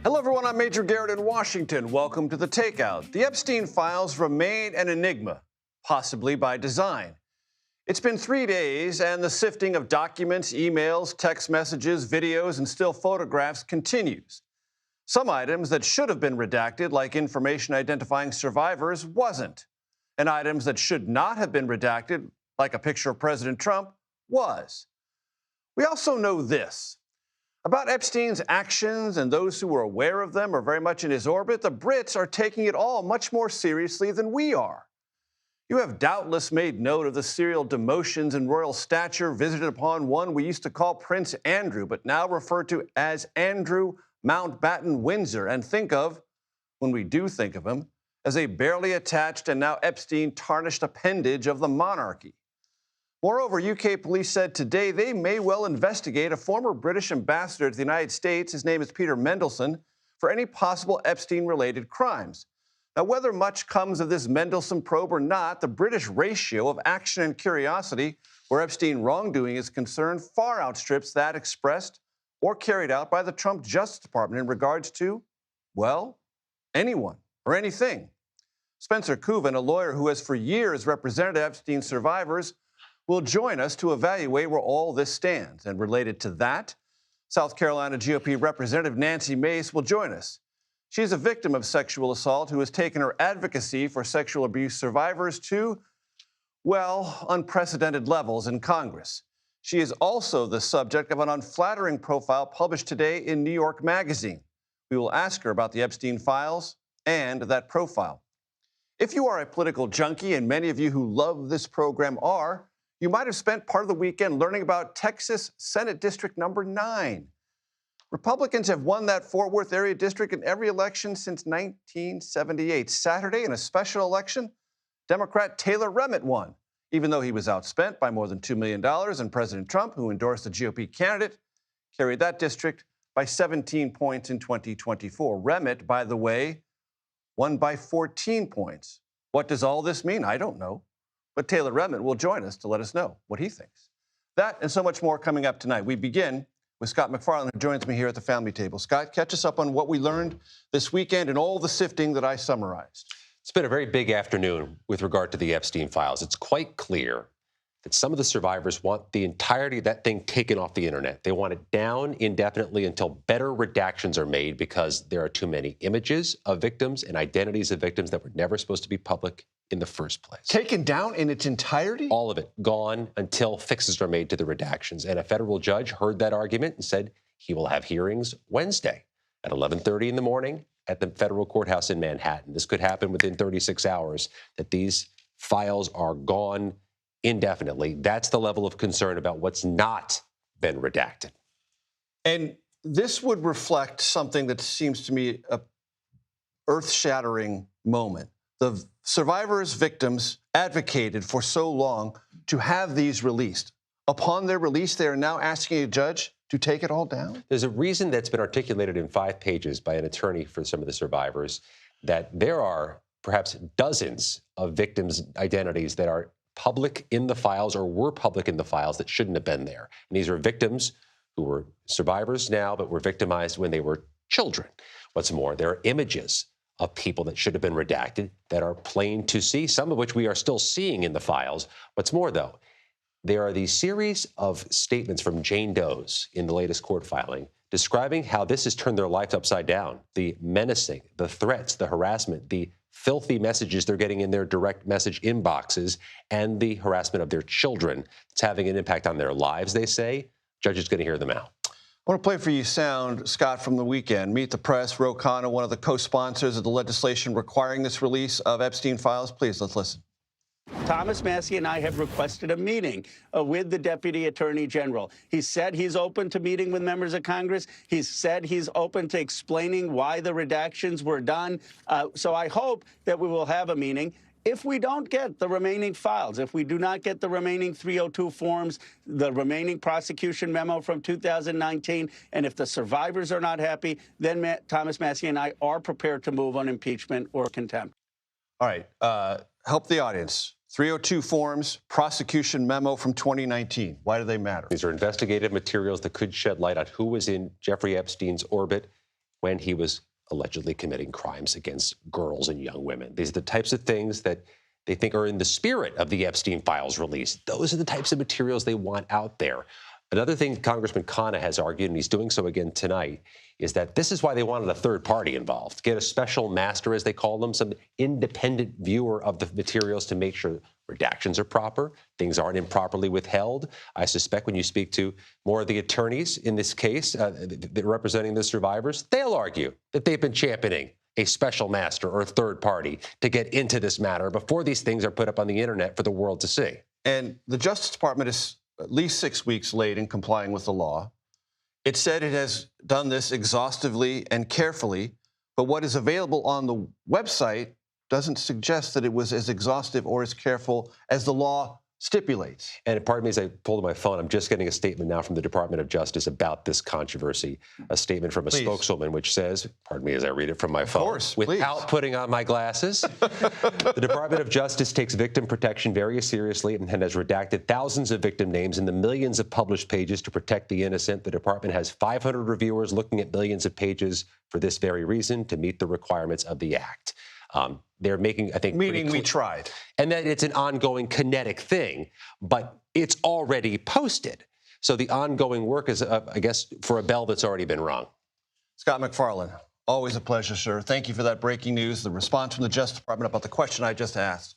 Hello, everyone. I'm Major Garrett in Washington. Welcome to The Takeout. The Epstein files remain an enigma, possibly by design. It's been 3 days, and the sifting of documents, emails, text messages, videos, and still photographs continues. Some items that should have been redacted, like information identifying survivors, wasn't. And items that should not have been redacted, like a picture of President Trump, was. We also know this. About Epstein's actions and those who were aware of them or very much in his orbit, the Brits are taking it all much more seriously than we are. You have doubtless made note of the serial demotions in royal stature visited upon one we used to call Prince Andrew, but now refer to as Andrew Mountbatten Windsor, and think of, when we do think of him, as a barely attached and now Epstein-tarnished appendage of the monarchy. Moreover, UK police said today they may well investigate a former British ambassador to the United States, his name is Peter Mendelsohn, for any possible Epstein-related crimes. Now, whether much comes of this Mendelsohn probe or not, the British ratio of action and curiosity where Epstein wrongdoing is concerned far outstrips that expressed or carried out by the Trump Justice Department in regards to, well, anyone or anything. Spencer Kuvan, a lawyer who has for years represented Epstein survivors, will join us to evaluate where all this stands. And related to that, South Carolina GOP Representative Nancy Mace will join us. She's a victim of sexual assault who has taken her advocacy for sexual abuse survivors to, well, unprecedented levels in Congress. She is also the subject of an unflattering profile published today in New York Magazine. We will ask her about the Epstein files and that profile. If you are a political junkie, and many of you who love this program are, you might have spent part of the weekend learning about Texas Senate District number 9. Republicans have won that Fort Worth area district in every election since 1978. Saturday, in a special election, Democrat Taylor Remmett won, even though he was outspent by more than $2 million, and President Trump, who endorsed the GOP candidate, carried that district by 17 points in 2024. Remmett, by the way, won by 14 points. What does all this mean? I don't know. But Taylor Remmett will join us to let us know what he thinks. That and so much more coming up tonight. We begin with Scott MacFarlane, who joins me here at the family table. Scott, catch us up on what we learned this weekend and all the sifting that I summarized. It's been a very big afternoon with regard to the Epstein files. It's quite clear that some of the survivors want the entirety of that thing taken off the internet. They want it down indefinitely until better redactions are made because there are too many images of victims and identities of victims that were never supposed to be public in the first place. Taken down in its entirety? All of it gone until fixes are made to the redactions. And a federal judge heard that argument and said he will have hearings Wednesday at 11:30 in the morning at the federal courthouse in Manhattan. This could happen within 36 hours, that these files are gone indefinitely. That's the level of concern about what's not been redacted. And this would reflect something that seems to me a earth-shattering moment. The survivors, victims advocated for so long to have these released. Upon their release, they are now asking a judge to take it all down? There's a reason that's been articulated in 5 pages by an attorney for some of the survivors, that there are perhaps dozens of victims' identities that are public in the files or were public in the files that shouldn't have been there. And these are victims who were survivors now, but were victimized when they were children. What's more, there are images of people that should have been redacted that are plain to see, some of which we are still seeing in the files. What's more, though, there are these series of statements from Jane Does in the latest court filing describing how this has turned their life upside down. The menacing, the threats, the harassment, the filthy messages they're getting in their direct message inboxes, and the harassment of their children. It's having an impact on their lives, they say. Judge is going to hear them out. I want to play for you sound, Scott, from the weekend. Meet the Press, Ro Khanna, one of the co-sponsors of the legislation requiring this release of Epstein files. Please, let's listen. Thomas Massie and I have requested a meeting with the Deputy Attorney General. He said he's open to meeting with members of Congress. He's said he's open to explaining why the redactions were done. So I hope that we will have a meeting. If we don't get the remaining files, if we do not get the remaining 302 forms, the remaining prosecution memo from 2019, and if the survivors are not happy, then Thomas Massie and I are prepared to move on impeachment or contempt. All right. Help the audience. 302 forms, prosecution memo from 2019. Why do they matter? These are investigative materials that could shed light on who was in Jeffrey Epstein's orbit when he was allegedly committing crimes against girls and young women. These are the types of things that they think are in the spirit of the Epstein files release. Those are the types of materials they want out there. Another thing Congressman Khanna has argued, and he's doing so again tonight, is that this is why they wanted a third party involved. Get a special master, as they call them, some independent viewer of the materials to make sure redactions are proper, things aren't improperly withheld. I suspect when you speak to more of the attorneys in this case representing the survivors, they'll argue that they've been championing a special master or a third party to get into this matter before these things are put up on the internet for the world to see. And the Justice Department is at least 6 weeks late in complying with the law. It said it has done this exhaustively and carefully, but what is available on the website doesn't suggest that it was as exhaustive or as careful as the law stipulates. And pardon me as I pulled my phone, I'm just getting a statement now from the Department of Justice about this controversy, a statement from a spokeswoman which says, pardon me as I read it from my phone, course, without putting on my glasses, the Department of Justice takes victim protection very seriously and has redacted thousands of victim names in the millions of published pages to protect the innocent. The department has 500 reviewers looking at millions of pages for this very reason, to meet the requirements of the Act. They're making, I think, meaning we tried. And that it's an ongoing kinetic thing, but it's already posted. So the ongoing work is, I guess, for a bell that's already been rung. Scott MacFarlane, always a pleasure, sir. Thank you for that breaking news, the response from the Justice Department about the question I just asked.